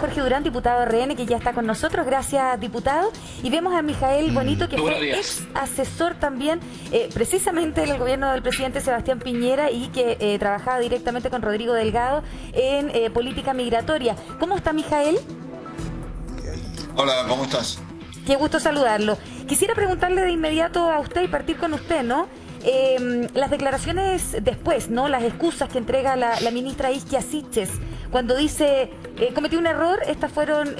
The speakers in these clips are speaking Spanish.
Jorge Durán, diputado de RN, que ya está con nosotros. Gracias, diputado. Y vemos a Mijael Bonito, que fue ex asesor también, precisamente del gobierno del presidente Sebastián Piñera, y que trabajaba directamente con Rodrigo Delgado en política migratoria. ¿Cómo está, Mijael? Hola, ¿cómo estás? Qué gusto saludarlo. Quisiera preguntarle de inmediato a usted y partir con usted, ¿no? Las declaraciones después, ¿no? Las excusas que entrega la ministra Ixquia Siches cuando dice, cometí un error. Estas fueron,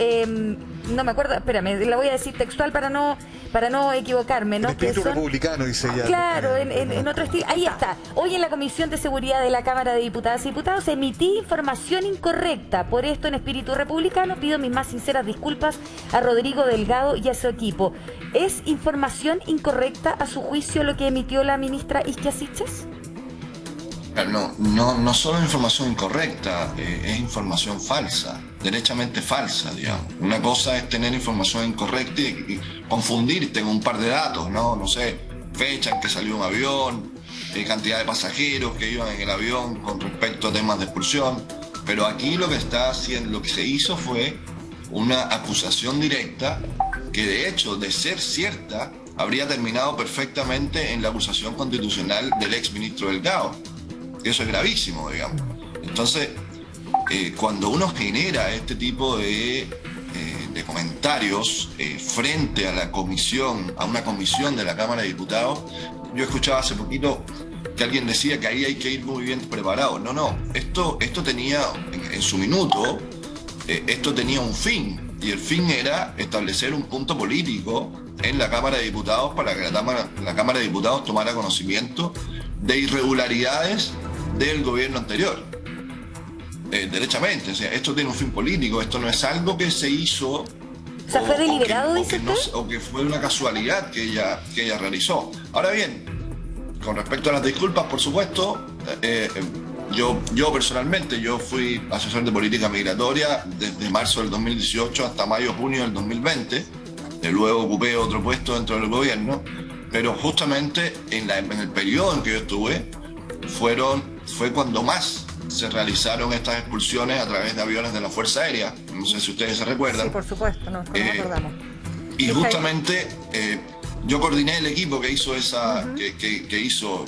no me acuerdo, espérame, la voy a decir textual para no equivocarme, ¿no? El espíritu republicano, dice ella. Claro, en otro estilo. Ahí está. Hoy en la Comisión de Seguridad de la Cámara de Diputadas y Diputados emití información incorrecta. Por esto, en espíritu republicano, pido mis más sinceras disculpas a Rodrigo Delgado y a su equipo. ¿Es información incorrecta, a su juicio, lo que emitió la ministra Ixquia Siches? No solo información incorrecta, es información falsa, derechamente falsa, digamos. Una cosa es tener información incorrecta y confundirte con un par de datos, no sé, fecha en que salió un avión, cantidad de pasajeros que iban en el avión con respecto a temas de expulsión. Pero aquí lo que se hizo fue una acusación directa que, de hecho, de ser cierta, habría terminado perfectamente en la acusación constitucional del ex ministro Delgado. Eso es gravísimo, digamos. Entonces, cuando uno genera este tipo de comentarios frente a la comisión, a una comisión de la Cámara de Diputados, yo escuchaba hace poquito que alguien decía que ahí hay que ir muy bien preparado. No, esto tenía, en su minuto, esto tenía un fin, y el fin era establecer un punto político en la Cámara de Diputados para que la Cámara de Diputados tomara conocimiento de irregularidades del gobierno anterior, derechamente. O sea, esto tiene un fin político, esto no es algo que se hizo, o sea, ¿fue deliberado, dice usted? O que fue una casualidad que ella realizó. Ahora bien, con respecto a las disculpas, por supuesto, yo personalmente, yo fui asesor de política migratoria desde marzo del 2018 hasta mayo-junio del 2020, luego ocupé otro puesto dentro del gobierno, pero justamente en el periodo en que yo estuve, fue cuando más se realizaron estas expulsiones a través de aviones de la Fuerza Aérea. No sé si ustedes se recuerdan. Sí, por supuesto, nos acordamos. Y justamente yo coordiné el equipo que hizo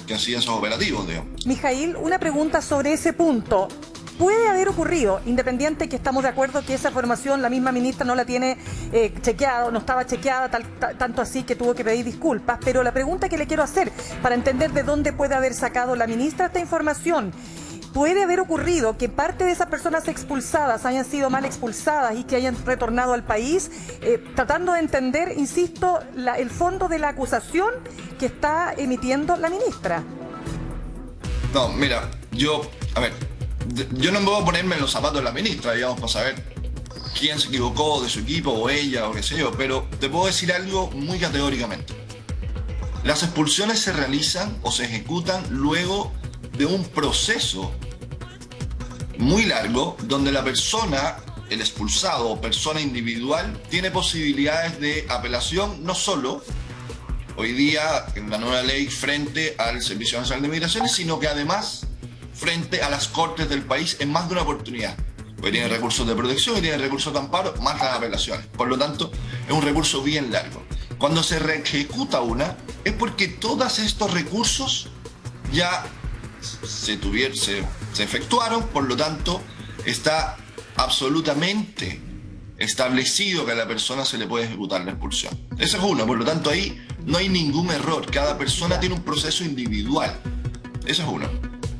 que hacía esos operativos, digamos. Mijael, una pregunta sobre ese punto. Puede haber ocurrido, independiente que estamos de acuerdo que esa formación la misma ministra no la tiene chequeada, no estaba chequeada, tanto así que tuvo que pedir disculpas, pero la pregunta que le quiero hacer, para entender de dónde puede haber sacado la ministra esta información, ¿puede haber ocurrido que parte de esas personas expulsadas hayan sido mal expulsadas y que hayan retornado al país? Tratando de entender, insisto, el fondo de la acusación que está emitiendo la ministra. No, mira, yo no me voy a ponerme en los zapatos de la ministra, digamos, para saber quién se equivocó de su equipo, o ella, o qué sé yo, pero te puedo decir algo muy categóricamente. Las expulsiones se realizan o se ejecutan luego de un proceso muy largo, donde la persona, el expulsado o persona individual, tiene posibilidades de apelación, no solo hoy día en la nueva ley frente al Servicio Nacional de Migraciones, sino que además frente a las cortes del país en más de una oportunidad. Porque tiene recursos de protección y tiene recursos de amparo, más las apelaciones. Por lo tanto, es un recurso bien largo. Cuando se reejecuta una, es porque todos estos recursos ya se efectuaron, por lo tanto, está absolutamente establecido que a la persona se le puede ejecutar la expulsión. Eso es uno, por lo tanto, ahí no hay ningún error. Cada persona tiene un proceso individual. Eso es uno.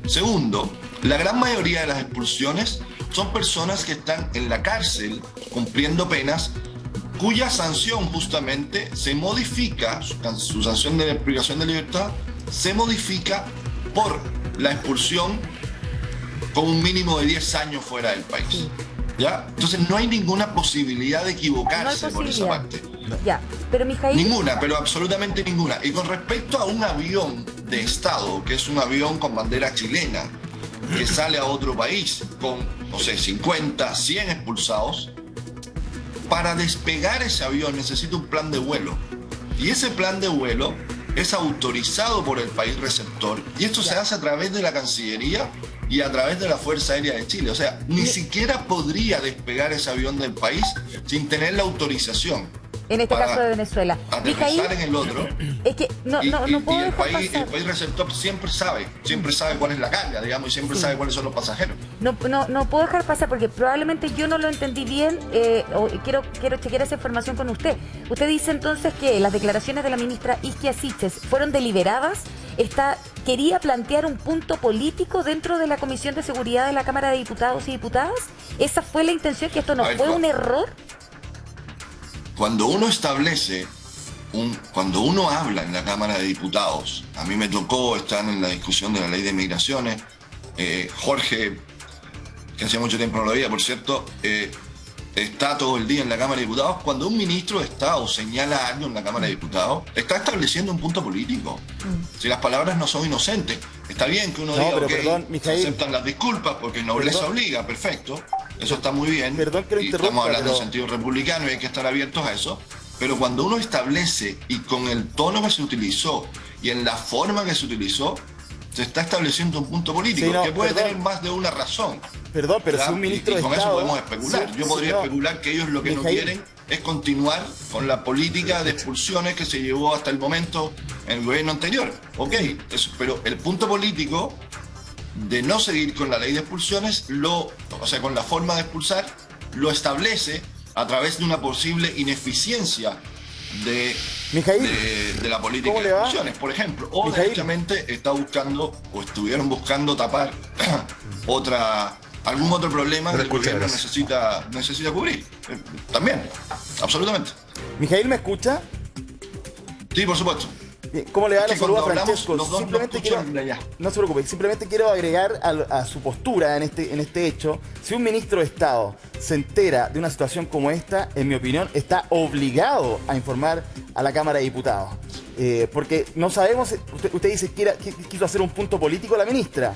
Segundo, la gran mayoría de las expulsiones son personas que están en la cárcel cumpliendo penas cuya sanción justamente se modifica, su sanción de privación de libertad se modifica por la expulsión con un mínimo de 10 años fuera del país. ¿Ya? Entonces no hay ninguna posibilidad de equivocarse por esa parte. Ya, pero Mijael... Ninguna, pero absolutamente ninguna. Y con respecto a un avión de Estado, que es un avión con bandera chilena, que sale a otro país con, no sé, 50, 100 expulsados, para despegar ese avión necesita un plan de vuelo. Y ese plan de vuelo es autorizado por el país receptor. Y esto se hace a través de la Cancillería y a través de la Fuerza Aérea de Chile. O sea, ni siquiera podría despegar ese avión del país sin tener la autorización. En este caso de Venezuela. Aterrizar en el otro. Es que no puedo y el dejar país, pasar. el país receptor siempre sabe cuál es la carga, digamos, y siempre sabe cuáles son los pasajeros. No puedo dejar pasar porque probablemente yo no lo entendí bien, o quiero chequear esa información con usted. Usted dice entonces que las declaraciones de la ministra Isquia Siches fueron deliberadas, quería plantear un punto político dentro de la Comisión de Seguridad de la Cámara de Diputados y Diputadas. ¿Esa fue la intención, que esto no fue un error? Cuando uno establece, cuando uno habla en la Cámara de Diputados, a mí me tocó estar en la discusión de la ley de migraciones, Jorge, que hacía mucho tiempo no lo veía, por cierto, está todo el día en la Cámara de Diputados. Cuando un ministro de Estado señala algo en la Cámara de Diputados, está estableciendo un punto político. Si las palabras no son inocentes, está bien que uno diga, pero ok, perdón, Mijail, se aceptan las disculpas porque nobleza obliga, perfecto, eso está muy bien. Perdón que lo y interrumpa, estamos hablando pero en sentido republicano y hay que estar abiertos a eso. Pero cuando uno establece, y con el tono que se utilizó y en la forma que se utilizó, se está estableciendo un punto político que puede tener más de una razón. Perdón, pero ¿verdad? si un ministro y con de eso Estado... podemos especular. Yo podría especular que ellos lo que no quieren es continuar con la política de expulsiones que se llevó hasta el momento en el gobierno anterior. Ok, pero el punto político de no seguir con la ley de expulsiones, o sea, con la forma de expulsar, lo establece a través de una posible ineficiencia de la política de expulsiones, por ejemplo. O derechamente está buscando, o estuvieron buscando tapar algún otro problema que el gobierno necesita cubrir. También, absolutamente. Mijail, ¿me escucha? Sí, por supuesto. Bien, ¿cómo le va? Lo saluda Francesco. No se preocupe, simplemente quiero agregar a su postura en este hecho. Si un ministro de Estado se entera de una situación como esta, en mi opinión, está obligado a informar a la Cámara de Diputados. Porque no sabemos, usted dice que quiso hacer un punto político la ministra.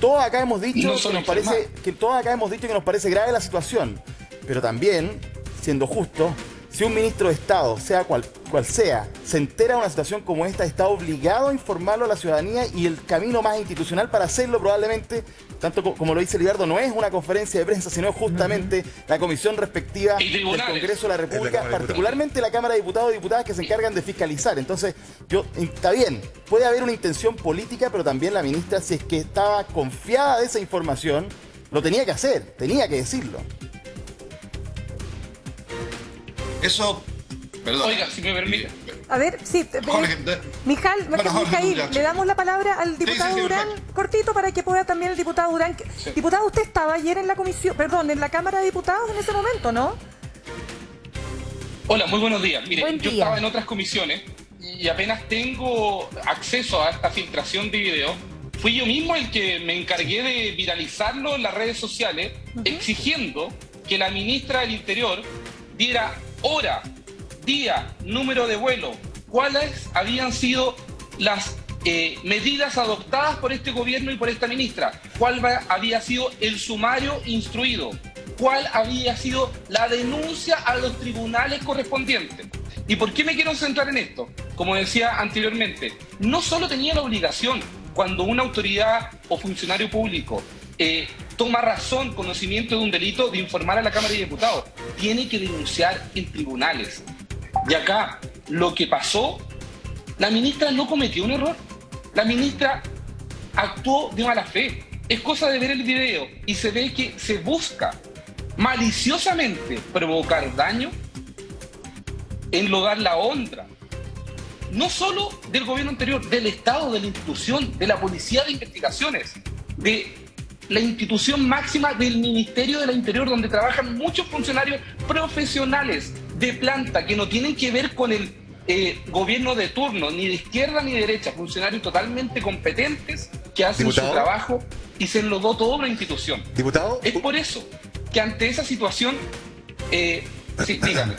Todos acá hemos dicho que nos parece grave la situación, pero también, siendo justo, si un ministro de Estado, sea cual sea, se entera de una situación como esta, está obligado a informarlo a la ciudadanía, y el camino más institucional para hacerlo probablemente, tanto como lo dice Lidardo, no es una conferencia de prensa, sino justamente la comisión respectiva del Congreso de la República, particularmente la Cámara de Diputados y Diputadas, que se encargan de fiscalizar. Entonces, está bien, puede haber una intención política, pero también la ministra, si es que estaba confiada de esa información, lo tenía que hacer, tenía que decirlo. Eso, perdón. Oiga, si me permite. A ver, sí. Mijail, le damos la palabra al diputado Durán, cortito, para que pueda también el diputado Durán. Sí. Diputado, usted estaba ayer en en la Cámara de Diputados en ese momento, ¿no? Hola, muy buenos días. Mire, yo estaba en otras comisiones y apenas tengo acceso a esta filtración de video. Fui yo mismo el que me encargué de viralizarlo en las redes sociales, exigiendo que la ministra del Interior diera hora, día, número de vuelo, cuáles habían sido las medidas adoptadas por este gobierno y por esta ministra, cuál había sido el sumario instruido, cuál había sido la denuncia a los tribunales correspondientes. ¿Y por qué me quiero centrar en esto? Como decía anteriormente, no solo tenía la obligación, cuando una autoridad o funcionario público toma razón, conocimiento de un delito, de informar a la Cámara de Diputados, tiene que denunciar en tribunales. Y acá, lo que pasó, la ministra no cometió un error. La ministra actuó de mala fe. Es cosa de ver el video y se ve que se busca maliciosamente provocar daño, enlodar la honra, no solo del gobierno anterior, del Estado, de la institución, de la Policía de Investigaciones, de la institución máxima del Ministerio del Interior, donde trabajan muchos funcionarios profesionales de planta que no tienen que ver con el gobierno de turno, ni de izquierda ni de derecha, funcionarios totalmente competentes que hacen su trabajo, y se enlodó toda una institución. ¿Diputado? Es por eso que ante esa situación, sí, dígame.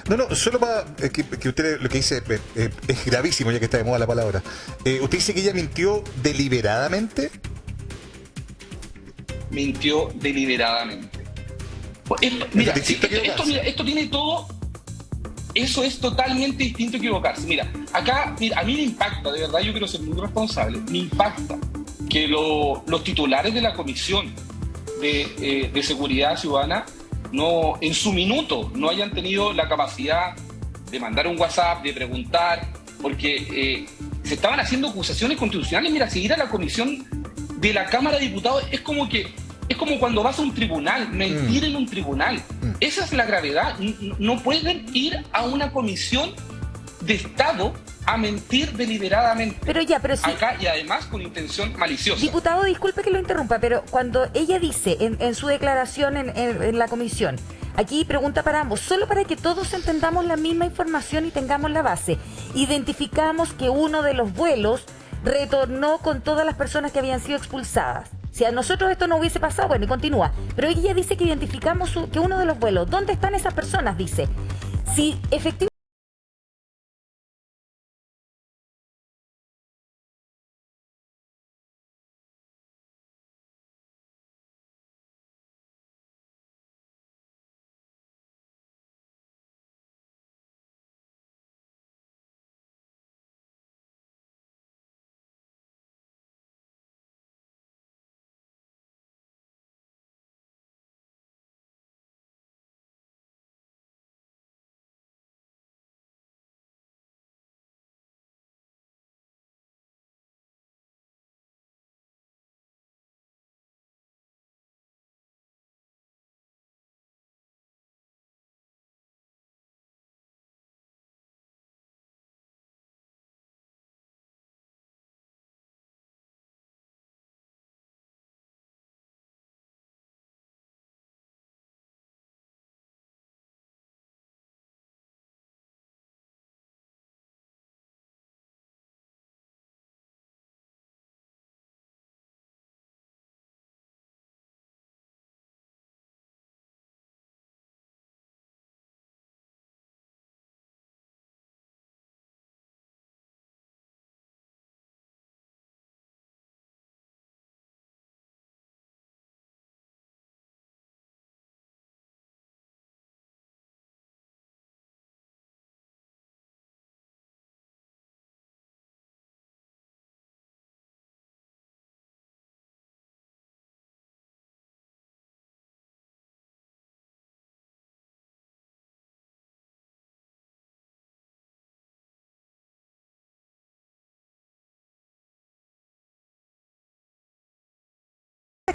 No, solo para que usted lo que dice es gravísimo, ya que está de moda la palabra. ¿Usted dice que ella mintió deliberadamente? Mintió deliberadamente. Mira, esto tiene todo. Eso es totalmente distinto a equivocarse. Mira, acá, a mí me impacta, de verdad, yo quiero ser muy responsable. Me impacta que los titulares de la Comisión de Seguridad Ciudadana no, en su minuto, no hayan tenido la capacidad de mandar un WhatsApp, de preguntar, porque se estaban haciendo acusaciones constitucionales. Mira, si ir a la comisión de la Cámara de Diputados es como cuando vas a un tribunal, mentir en un tribunal. Esa es la gravedad. No pueden ir a una comisión de Estado a mentir deliberadamente. Pero sí. Acá, y además con intención maliciosa. Diputado, disculpe que lo interrumpa, pero cuando ella dice en su declaración en la comisión, aquí pregunta para ambos, solo para que todos entendamos la misma información y tengamos la base, identificamos que uno de los vuelos retornó con todas las personas que habían sido expulsadas. Si a nosotros esto no hubiese pasado, bueno, y continúa. Pero ella dice que identificamos que uno de los vuelos, ¿dónde están esas personas? Dice, si efectivamente...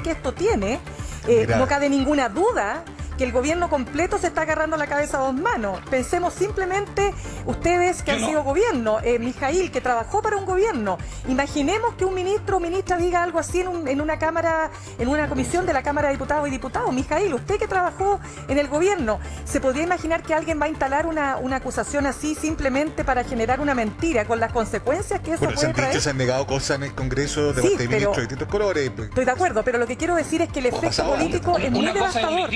que esto tiene, no cabe ninguna duda que el gobierno completo se está agarrando la cabeza a dos manos. Pensemos simplemente, ustedes que han sido gobierno, Mijaíl, que trabajó para un gobierno, imaginemos que un ministro o ministra diga algo así en una cámara, en una comisión de la Cámara de Diputados y Diputados. Mijaíl, usted que trabajó en el gobierno, ¿se podría imaginar que alguien va a instalar una acusación así simplemente para generar una mentira, con las consecuencias que eso puede traer? Se han negado cosas en el Congreso de parte de ministros de distintos colores. Estoy de acuerdo, pero lo que quiero decir es que el efecto político es muy devastador.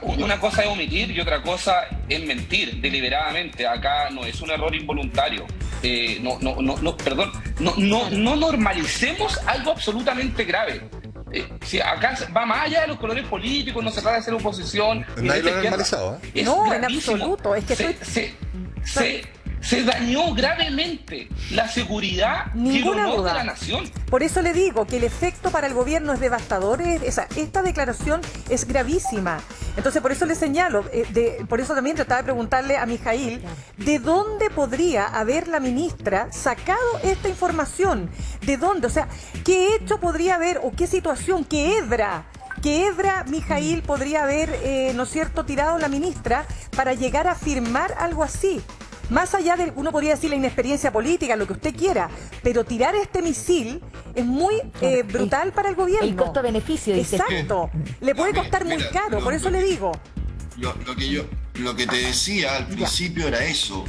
Una cosa es omitir y otra cosa es mentir deliberadamente. Acá no es un error involuntario. No normalicemos algo absolutamente grave. Si acá va más allá de los colores políticos, no se trata de hacer oposición. Nadie lo ha normalizado, ¿eh? No, en absoluto. Es que se dañó gravemente la seguridad y el honor de la nación. Por eso le digo que el efecto para el gobierno es devastador. Esta declaración es gravísima. Entonces, por eso le señalo, por eso también trataba de preguntarle a Mijaíl, ¿de dónde podría haber la ministra sacado esta información? ¿De dónde? O sea, ¿qué hecho podría haber o qué situación, qué hebra, Mijaíl, podría haber, ¿no es cierto?, tirado la ministra para llegar a afirmar algo así? Más allá de, uno podría decir, la inexperiencia política, lo que usted quiera, pero tirar este misil es muy brutal para el gobierno. El costo-beneficio, dice. Exacto. Le puede costar muy caro, por eso le digo. Lo que te decía al principio era eso.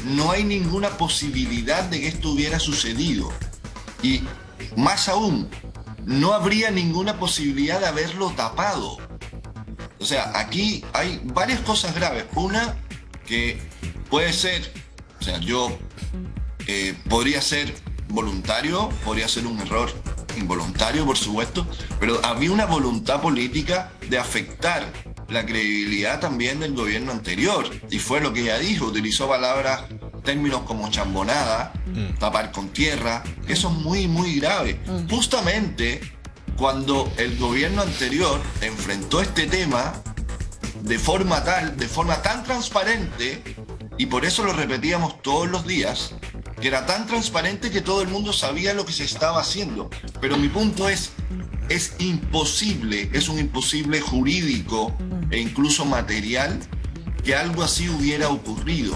No hay ninguna posibilidad de que esto hubiera sucedido. Y más aún, no habría ninguna posibilidad de haberlo tapado. O sea, aquí hay varias cosas graves. Una, que puede ser, o sea, podría ser voluntario, podría ser un error involuntario, por supuesto, pero había una voluntad política de afectar la credibilidad también del gobierno anterior, y fue lo que ella dijo, utilizó palabras términos como chambonada, tapar con tierra. Eso es muy, muy grave. Justamente cuando el gobierno anterior enfrentó este tema de forma tan transparente, y por eso lo repetíamos todos los días, que era tan transparente que todo el mundo sabía lo que se estaba haciendo. Pero mi punto es imposible, es un imposible jurídico e incluso material que algo así hubiera ocurrido.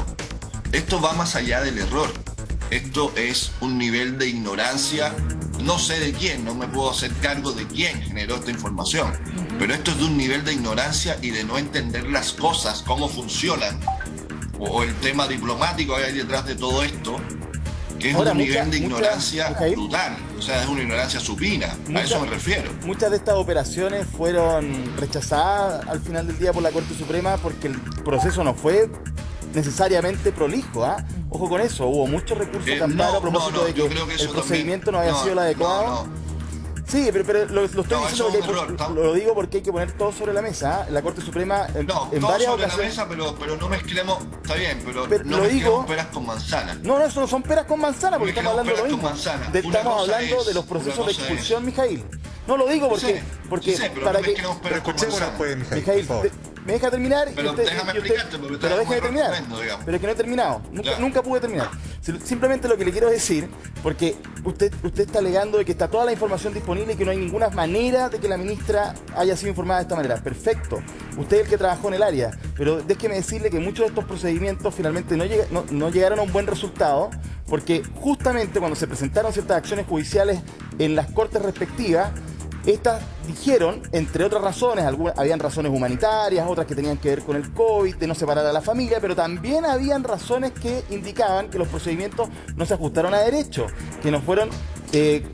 Esto va más allá del error. Esto es un nivel de ignorancia, no sé de quién, no me puedo hacer cargo de quién generó esta información, pero esto es de un nivel de ignorancia y de no entender las cosas, cómo funcionan, o el tema diplomático que hay detrás de todo esto, que es un nivel de ignorancia brutal, o sea, es una ignorancia supina, a eso me refiero. Muchas de estas operaciones fueron rechazadas al final del día por la Corte Suprema porque el proceso no fue necesariamente prolijo, ¿ah? Ojo con eso, hubo muchos recursos de amparo a propósito de que el procedimiento no había sido el adecuado. Sí, pero lo estoy diciendo porque lo digo porque hay que poner todo sobre la mesa, ¿eh? La Corte Suprema en varias ocasiones. La mesa, pero no mezclemos, está bien, pero no mezclemos peras con manzanas. No, eso no son peras con manzanas, porque estamos hablando de lo mismo. Estamos hablando de los procesos de expulsión, Mijaíl. No lo digo porque para que. Pero escuchémonos, pues, Mijaíl, me deja terminar. Pero déjame explicarte, pero déjame terminar. Pero es que no he terminado. Nunca pude terminar. Simplemente lo que le quiero decir, porque usted está alegando de que está toda la información disponible y que no hay ninguna manera de que la ministra haya sido informada de esta manera. Perfecto. Usted es el que trabajó en el área. Pero déjeme decirle que muchos de estos procedimientos finalmente no llegaron a un buen resultado, porque justamente cuando se presentaron ciertas acciones judiciales en las cortes respectivas, estas dijeron, entre otras razones, habían razones humanitarias, otras que tenían que ver con el COVID, de no separar a la familia, pero también habían razones que indicaban que los procedimientos no se ajustaron a derecho, que no fueron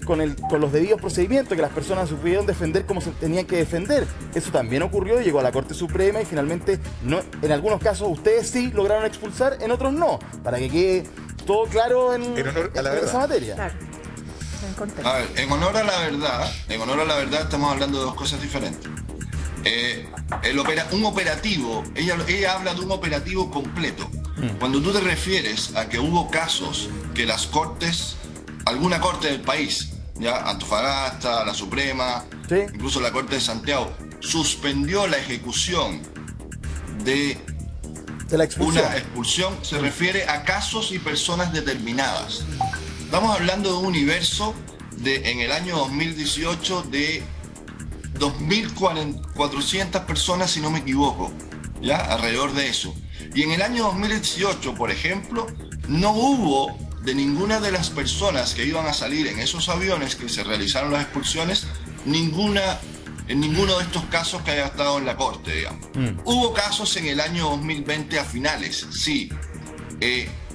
con los debidos procedimientos, que las personas supieron defender como se tenían que defender. Eso también ocurrió y llegó a la Corte Suprema y finalmente, en algunos casos ustedes sí lograron expulsar, en otros no, para que quede todo claro en esa materia. Claro. A ver, en honor a la verdad estamos hablando de dos cosas diferentes. Un operativo, ella habla de un operativo completo. Cuando tú te refieres a que hubo casos que las cortes, alguna corte del país, ya Antofagasta, la Suprema, ¿sí? Incluso la Corte de Santiago, suspendió la ejecución de la expulsión. Una expulsión, se refiere a casos y personas determinadas. Estamos hablando de un universo en el año 2018 de 2.400 personas, si no me equivoco, ¿ya? Alrededor de eso. Y en el año 2018, por ejemplo, no hubo de ninguna de las personas que iban a salir en esos aviones que se realizaron las expulsiones, en ninguno de estos casos que haya estado en la corte, digamos. Hubo casos en el año 2020 a finales, sí.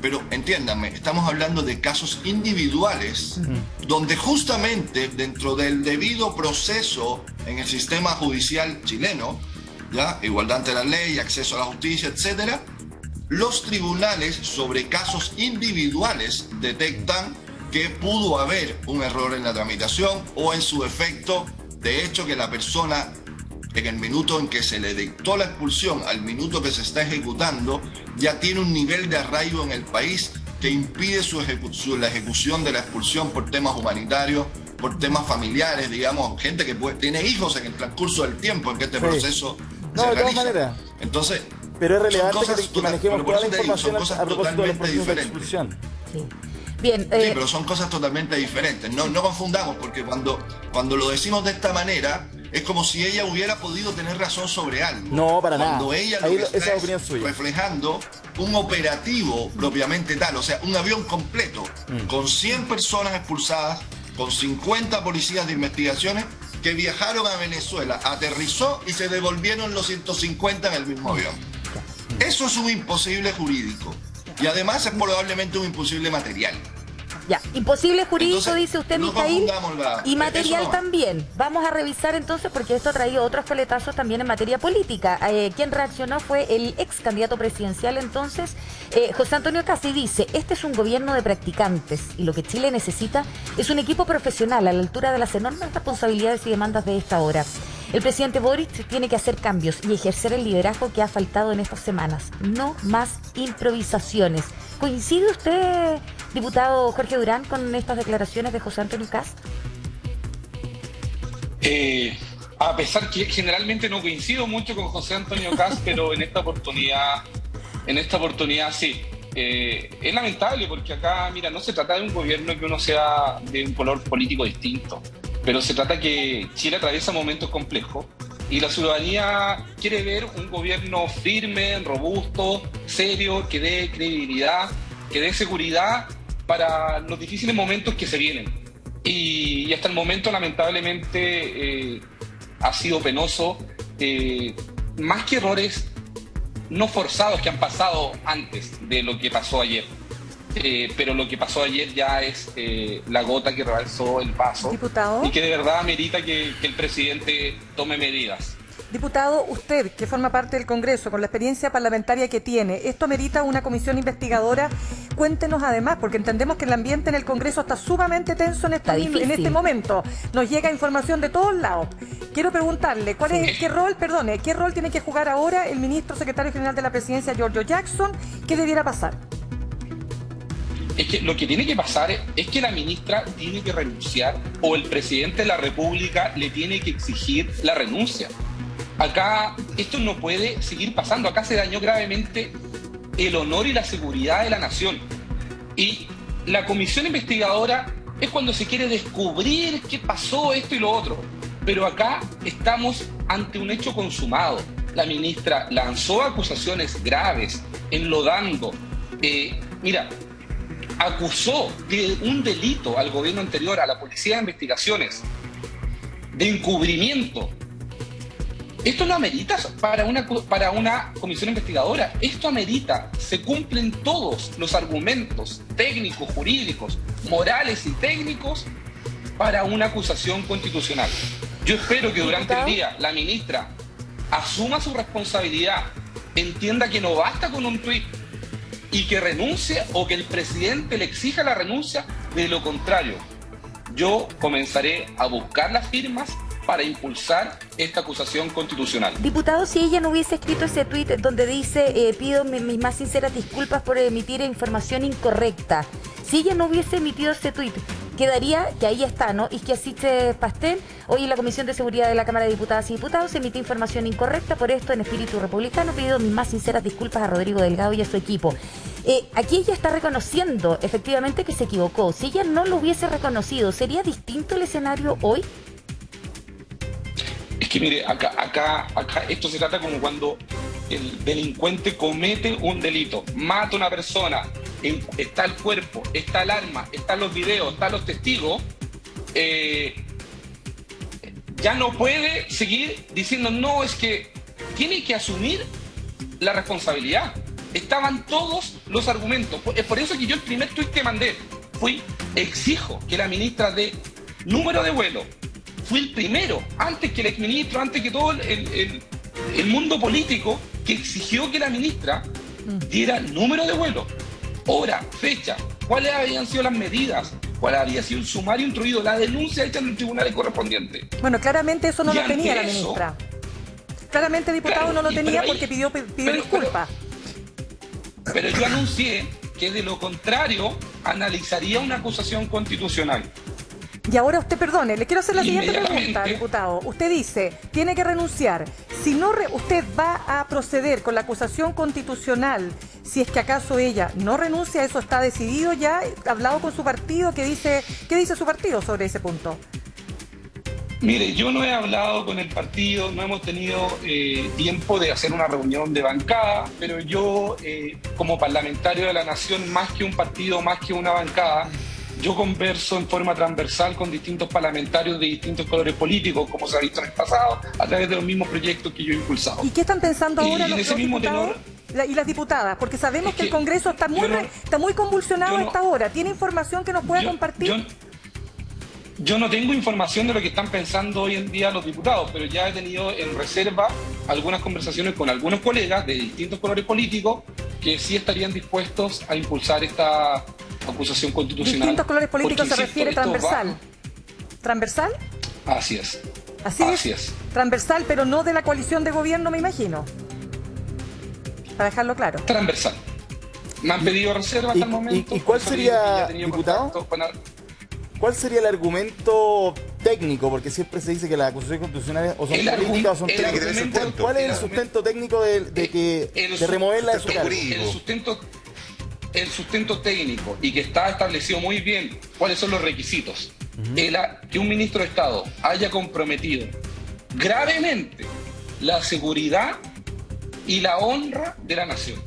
Pero entiéndanme, estamos hablando de casos individuales donde justamente dentro del debido proceso en el sistema judicial chileno, ¿ya? Igualdad ante la ley, acceso a la justicia, etcétera, los tribunales sobre casos individuales detectan que pudo haber un error en la tramitación o en su efecto, de hecho, que la persona en el minuto en que se le dictó la expulsión al minuto que se está ejecutando, ya tiene un nivel de arraigo en el país que impide la ejecución de la expulsión por temas humanitarios, por temas familiares, digamos, gente que tiene hijos en el transcurso del tiempo en que este proceso se realiza. De todas maneras. Entonces, pero es relevante que manejemos toda la información a propósito de los procesos de expulsión. Sí. Bien, sí, pero son cosas totalmente diferentes. No confundamos, porque cuando lo decimos de esta manera, es como si ella hubiera podido tener razón sobre algo. No, para nada. Cuando ella lo que está es reflejando un operativo propiamente tal, o sea, un avión completo, con 100 personas expulsadas, con 50 policías de investigaciones, que viajaron a Venezuela, aterrizó y se devolvieron los 150 en el mismo avión. Eso es un imposible jurídico. Y además es probablemente un imposible material. Ya, imposible jurídico, entonces, dice usted, Mijaíl, y material no. También. Vamos a revisar entonces, porque esto ha traído otros coletazos también en materia política. Quien reaccionó fue el ex candidato presidencial entonces, José Antonio Casi, dice: este es un gobierno de practicantes y lo que Chile necesita es un equipo profesional a la altura de las enormes responsabilidades y demandas de esta hora. El presidente Boric tiene que hacer cambios y ejercer el liderazgo que ha faltado en estas semanas. No más improvisaciones. ¿Coincide usted, diputado Jorge Durán, con estas declaraciones de José Antonio Kast? A pesar que generalmente no coincido mucho con José Antonio Kast, pero en esta oportunidad sí. Es lamentable porque acá, mira, no se trata de un gobierno que uno sea de un color político distinto, pero se trata que Chile atraviesa momentos complejos y la ciudadanía quiere ver un gobierno firme, robusto, serio, que dé credibilidad, que dé seguridad para los difíciles momentos que se vienen. Y hasta el momento, lamentablemente, ha sido penoso, más que errores no forzados que han pasado antes de lo que pasó ayer. Pero lo que pasó ayer ya es la gota que rebalsó el vaso. Diputado. Y que de verdad amerita que el presidente tome medidas. Diputado, usted, que forma parte del Congreso, con la experiencia parlamentaria que tiene, ¿esto merita una comisión investigadora? Cuéntenos además, porque entendemos que el ambiente en el Congreso está sumamente tenso en este momento. Nos llega información de todos lados. Quiero preguntarle, ¿qué rol tiene que jugar ahora el ministro secretario general de la Presidencia, Giorgio Jackson? ¿Qué debiera pasar? Es que lo que tiene que pasar es que la ministra tiene que renunciar o el presidente de la República le tiene que exigir la renuncia. Acá esto no puede seguir pasando. Acá se dañó gravemente el honor y la seguridad de la nación. Y la comisión investigadora es cuando se quiere descubrir qué pasó, esto y lo otro. Pero acá estamos ante un hecho consumado. La ministra lanzó acusaciones graves, enlodando. Acusó de un delito al gobierno anterior, a la Policía de Investigaciones, de encubrimiento. Esto no amerita para una comisión investigadora. Esto amerita, se cumplen todos los argumentos técnicos, jurídicos, morales y técnicos para una acusación constitucional. Yo espero que durante el día la ministra asuma su responsabilidad, entienda que no basta con un tuit y que renuncie o que el presidente le exija la renuncia. De lo contrario, yo comenzaré a buscar las firmas para impulsar esta acusación constitucional. Diputado, si ella no hubiese escrito ese tuit donde dice pido mis más sinceras disculpas por emitir información incorrecta, si ella no hubiese emitido ese tuit, quedaría que ahí está, ¿no? Isquia Siches Pastel, hoy en la Comisión de Seguridad de la Cámara de Diputadas y Diputados se emitió información incorrecta, por esto en espíritu republicano pido mis más sinceras disculpas a Rodrigo Delgado y a su equipo. Aquí ella está reconociendo efectivamente que se equivocó. Si ella no lo hubiese reconocido, ¿sería distinto el escenario hoy? Es que mire, acá esto se trata como cuando el delincuente comete un delito, mata a una persona, está el cuerpo, está el arma, están los videos, están los testigos, ya no puede seguir diciendo no, es que tiene que asumir la responsabilidad. Estaban todos los argumentos. Es por eso que yo el primer tuit que mandé exijo que la ministra dé número de vuelo. Fui el primero, antes que el exministro, antes que todo el mundo político, que exigió que la ministra diera número de vuelo, hora, fecha, cuáles habían sido las medidas, cuál había sido el sumario instruido, la denuncia hecha en los tribunales correspondientes. Bueno, claramente eso no lo tenía la ministra. Claramente, diputado, claro, no lo tenía porque pidió disculpas. Pero yo anuncié que de lo contrario analizaría una acusación constitucional. Y ahora usted, perdone, le quiero hacer la siguiente pregunta, diputado. Usted dice, tiene que renunciar. Si no, usted va a proceder con la acusación constitucional, si es que acaso ella no renuncia, eso está decidido ya, hablado con su partido, ¿qué dice su partido sobre ese punto? Mire, yo no he hablado con el partido, no hemos tenido tiempo de hacer una reunión de bancada, pero yo, como parlamentario de la Nación, más que un partido, más que una bancada, yo converso en forma transversal con distintos parlamentarios de distintos colores políticos, como se ha visto en el pasado, a través de los mismos proyectos que yo he impulsado. ¿Y qué están pensando ahora los diputados y las diputadas? Porque sabemos que el Congreso está muy convulsionado a esta hora. ¿Tiene información que nos pueda compartir? Yo no tengo información de lo que están pensando hoy en día los diputados, pero ya he tenido en reserva algunas conversaciones con algunos colegas de distintos colores políticos que sí estarían dispuestos a impulsar esta acusación constitucional. ¿Distintos colores políticos se refiere transversal? ¿Transversal? Así es. Así es. Transversal, pero no de la coalición de gobierno, me imagino. Para dejarlo claro. Transversal. Me han pedido reserva hasta el momento. ¿Y cuál sería, diputado? ¿Cuál sería el argumento técnico? Porque siempre se dice que las acusaciones constitucionales o son políticas o son técnicas. ¿Cuál es el sustento técnico de removerla de su cargo? El sustento técnico, y que está establecido muy bien cuáles son los requisitos. Que un ministro de Estado haya comprometido gravemente la seguridad y la honra de la nación.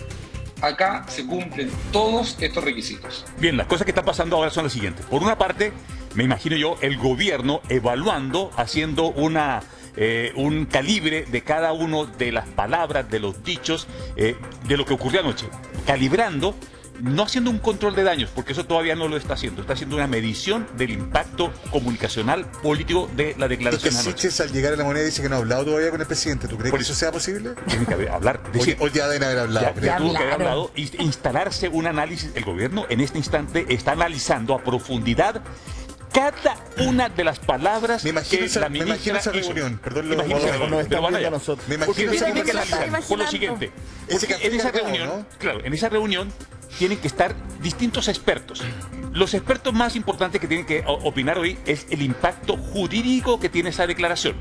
Acá se cumplen todos estos requisitos. Bien, las cosas que están pasando ahora son las siguientes. Por una parte, me imagino yo, el gobierno evaluando, haciendo un calibre de cada una de las palabras, de los dichos, de lo que ocurrió anoche. Calibrando, no haciendo un control de daños, porque eso todavía no lo está haciendo una medición del impacto comunicacional político de la declaración anoche. Siches, al llegar a la Moneda, dice que no ha hablado todavía con el presidente. ¿Tú crees que eso sea posible? Tiene que hablar. Hoy ya deben haber hablado. Ya tuvo que haber hablado y instalarse un análisis. El gobierno en este instante está analizando a profundidad cada una de las palabras que la ministra hizo. Reunión. Perdón, pero van allá. Me imagino esa tiene que analizar por lo siguiente. En esa reunión, ¿no? Claro, en esa reunión tienen que estar distintos expertos. Los expertos más importantes que tienen que opinar hoy es el impacto jurídico que tiene esa declaración.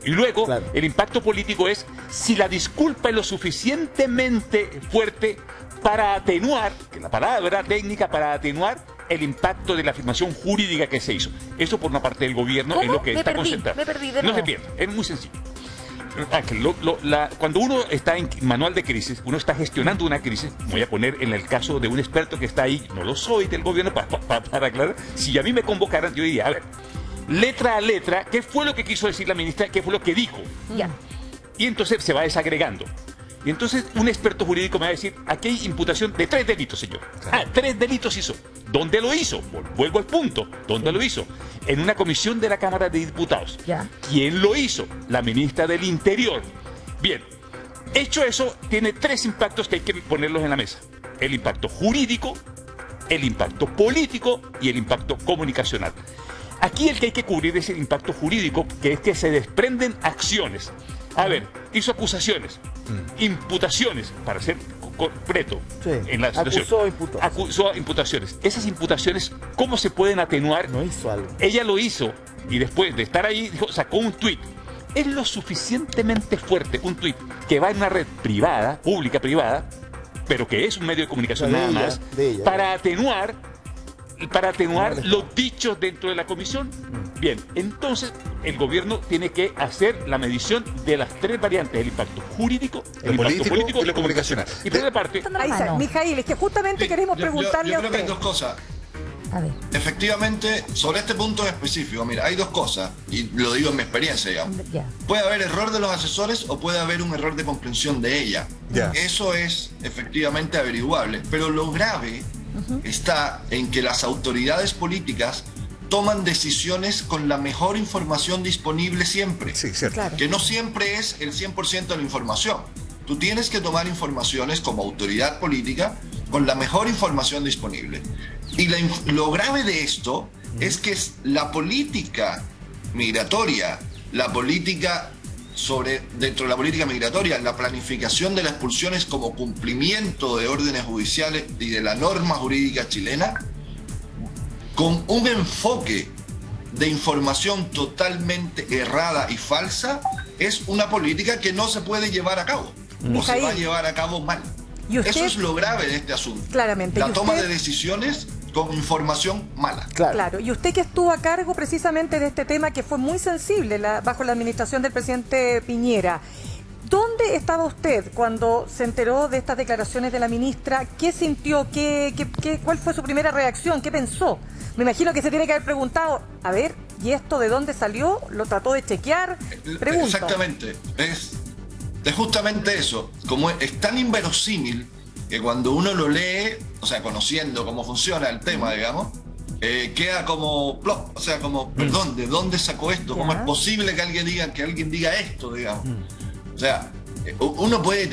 Y luego, el impacto político es si la disculpa es lo suficientemente fuerte para atenuar, que la palabra técnica, para atenuar el impacto de la afirmación jurídica que se hizo. Eso por una parte del gobierno es lo que está concentrado. No se pierda, es muy sencillo. Ángel, cuando uno está en manual de crisis, uno está gestionando una crisis. Voy a poner en el caso de un experto que está ahí, no lo soy del gobierno, para aclarar. Si a mí me convocaran, yo diría, a ver, letra a letra, ¿qué fue lo que quiso decir la ministra? ¿Qué fue lo que dijo? Y entonces se va desagregando. Y entonces un experto jurídico me va a decir, aquí hay imputación de 3 delitos, señor. 3 delitos hizo. ¿Dónde lo hizo? Vuelvo al punto. ¿Dónde lo hizo? En una comisión de la Cámara de Diputados. ¿Quién lo hizo? La ministra del Interior. Bien, hecho eso, tiene 3 impactos que hay que ponerlos en la mesa. El impacto jurídico, el impacto político y el impacto comunicacional. Aquí el que hay que cubrir es el impacto jurídico, que es que se desprenden acciones. A ver, hizo acusaciones, imputaciones, para ser concreto en la situación. Acusó imputaciones. Esas imputaciones, ¿cómo se pueden atenuar? No hizo algo. Ella lo hizo y después de estar ahí, sacó un tuit. Es lo suficientemente fuerte, un tuit que va en una red privada, pública privada, pero que es un medio de comunicación nada más, para atenuar los dichos dentro de la comisión. Bien, entonces el gobierno tiene que hacer la medición de las 3 variantes: el impacto jurídico, el impacto político y lo comunicacional. Y por otra parte, Mijail, es que justamente queremos preguntarle yo creo que hay 2 cosas. A ver. Efectivamente, sobre este punto en específico, mira, hay 2 cosas, y lo digo en mi experiencia, digamos. Puede haber error de los asesores o puede haber un error de comprensión de ella. Eso es efectivamente averiguable, pero lo grave está en que las autoridades políticas toman decisiones con la mejor información disponible siempre. Sí, cierto. Claro. Que no siempre es el 100% de la información. Tú tienes que tomar informaciones como autoridad política con la mejor información disponible. Y lo grave de esto es que la política migratoria, dentro de la política migratoria, la planificación de las expulsiones como cumplimiento de órdenes judiciales y de la norma jurídica chilena, con un enfoque de información totalmente errada y falsa, es una política que no se puede llevar a cabo, o se va a llevar a cabo mal. Eso es lo grave de este asunto. Claramente. La toma de decisiones con información mala. Claro. Y usted que estuvo a cargo precisamente de este tema que fue muy sensible bajo la administración del presidente Piñera, ¿dónde estaba usted cuando se enteró de estas declaraciones de la ministra? ¿Qué sintió? ¿Cuál fue su primera reacción? ¿Qué pensó? Me imagino que se tiene que haber preguntado, a ver, ¿y esto de dónde salió? ¿Lo trató de chequear? Pregunto. Exactamente. Es justamente eso. Como es tan inverosímil que cuando uno lo lee, o sea, conociendo cómo funciona el tema, digamos, queda como plop, o sea, como, perdón, ¿de dónde sacó esto? ¿Cómo es posible que alguien diga esto, digamos? O sea, uno puede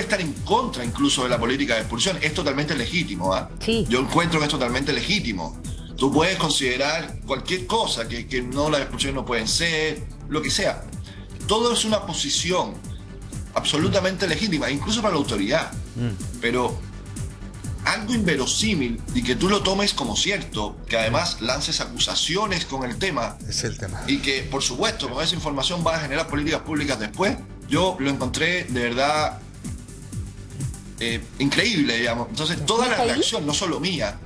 estar en contra incluso de la política de expulsión, es totalmente legítimo, Sí. Yo encuentro que es totalmente legítimo. Tú puedes considerar cualquier cosa, que no, las expulsiones no pueden ser, lo que sea. Todo es una posición absolutamente legítima, incluso para la autoridad. Pero algo inverosímil y que tú lo tomes como cierto, que además lances acusaciones con el tema, es el tema. Y que, por supuesto, con esa información va a generar políticas públicas después, yo lo encontré de verdad increíble, digamos. Entonces, toda la reacción, no solo mía,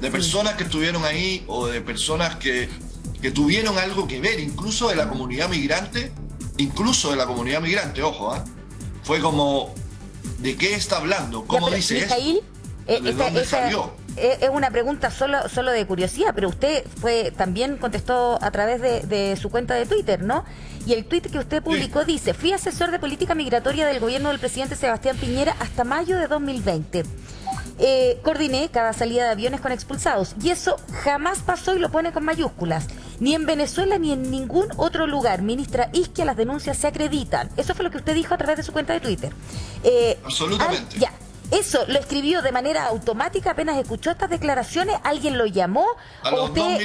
de personas que estuvieron ahí o de personas que tuvieron algo que ver, incluso de la comunidad migrante, ojo, fue como, ¿de qué está hablando? ¿Cómo dice Mijaíl, ¿De dónde salió? Es una pregunta solo de curiosidad, pero usted también contestó a través de su cuenta de Twitter, ¿no? Y el tuit que usted publicó dice: fui asesor de política migratoria del gobierno del presidente Sebastián Piñera hasta mayo de 2020. Coordiné cada salida de aviones con expulsados, y eso jamás pasó, y lo pone con mayúsculas, ni en Venezuela ni en ningún otro lugar. Ministra Isquia, las denuncias se acreditan. Eso fue lo que usted dijo a través de su cuenta de Twitter. Absolutamente. Ya. Eso lo escribió de manera automática apenas escuchó estas declaraciones. ¿Alguien lo llamó? ¿O usted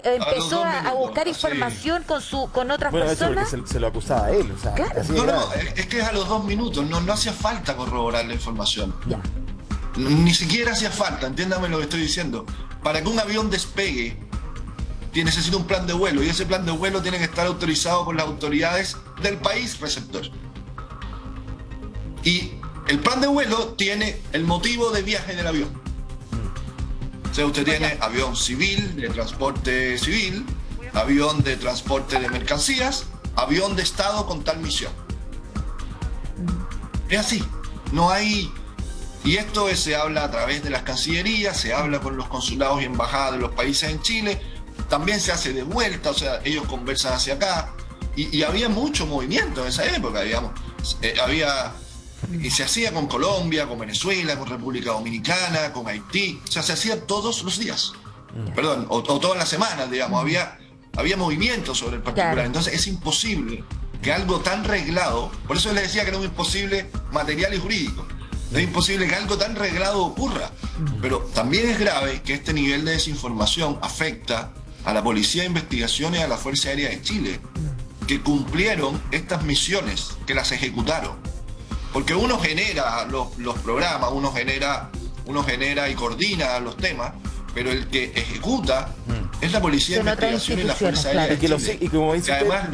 empezó a buscar información con otras personas? Porque se lo acusaba a él. O sea, claro. No, es que es a los 2 minutos, no hacía falta corroborar la información. Ya. Ni siquiera hacía falta, entiéndame lo que estoy diciendo. Para que un avión despegue, necesita un plan de vuelo, y ese plan de vuelo tiene que estar autorizado por las autoridades del país receptor. Y el plan de vuelo tiene el motivo de viaje del avión. O sea, usted tiene avión civil, de transporte civil, avión de transporte de mercancías, avión de Estado con tal misión. Es así, no hay... Y esto se habla a través de las cancillerías, se habla con los consulados y embajadas de los países en Chile, también se hace de vuelta, o sea, ellos conversan hacia acá, y había mucho movimiento en esa época, digamos. Y se hacía con Colombia, con Venezuela, con República Dominicana, con Haití, o sea, se hacía todos los días, perdón, o todas las semanas, digamos, había movimiento sobre el particular. Claro. Entonces es imposible que algo tan reglado, por eso les decía que era un imposible material y jurídico, es imposible que algo tan reglado ocurra, pero también es grave que este nivel de desinformación afecta a la Policía de Investigaciones y a la Fuerza Aérea de Chile, que cumplieron estas misiones, que las ejecutaron. Porque uno genera los programas, uno genera y coordina los temas, pero el que ejecuta es la Policía de Investigación y la Fuerza Aérea de Chile. Y como dice que además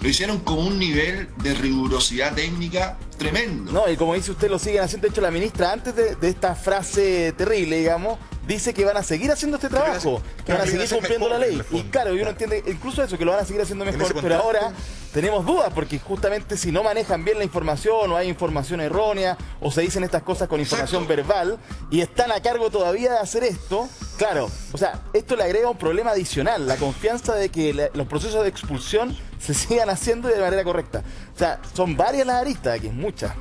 lo hicieron con un nivel de rigurosidad técnica tremendo. No, y como dice usted, lo siguen haciendo. De hecho, la ministra, antes de esta frase terrible, digamos, dice que van a seguir haciendo este trabajo, que van a seguir cumpliendo la ley. Y claro, y uno entiende incluso eso, que lo van a seguir haciendo mejor, pero ahora tenemos dudas, porque justamente si no manejan bien la información, o hay información errónea, o se dicen estas cosas con información verbal, y están a cargo todavía de hacer esto, claro, o sea, esto le agrega un problema adicional, la confianza de que los procesos de expulsión se sigan haciendo de manera correcta. O sea, son varias las aristas aquí, muchas.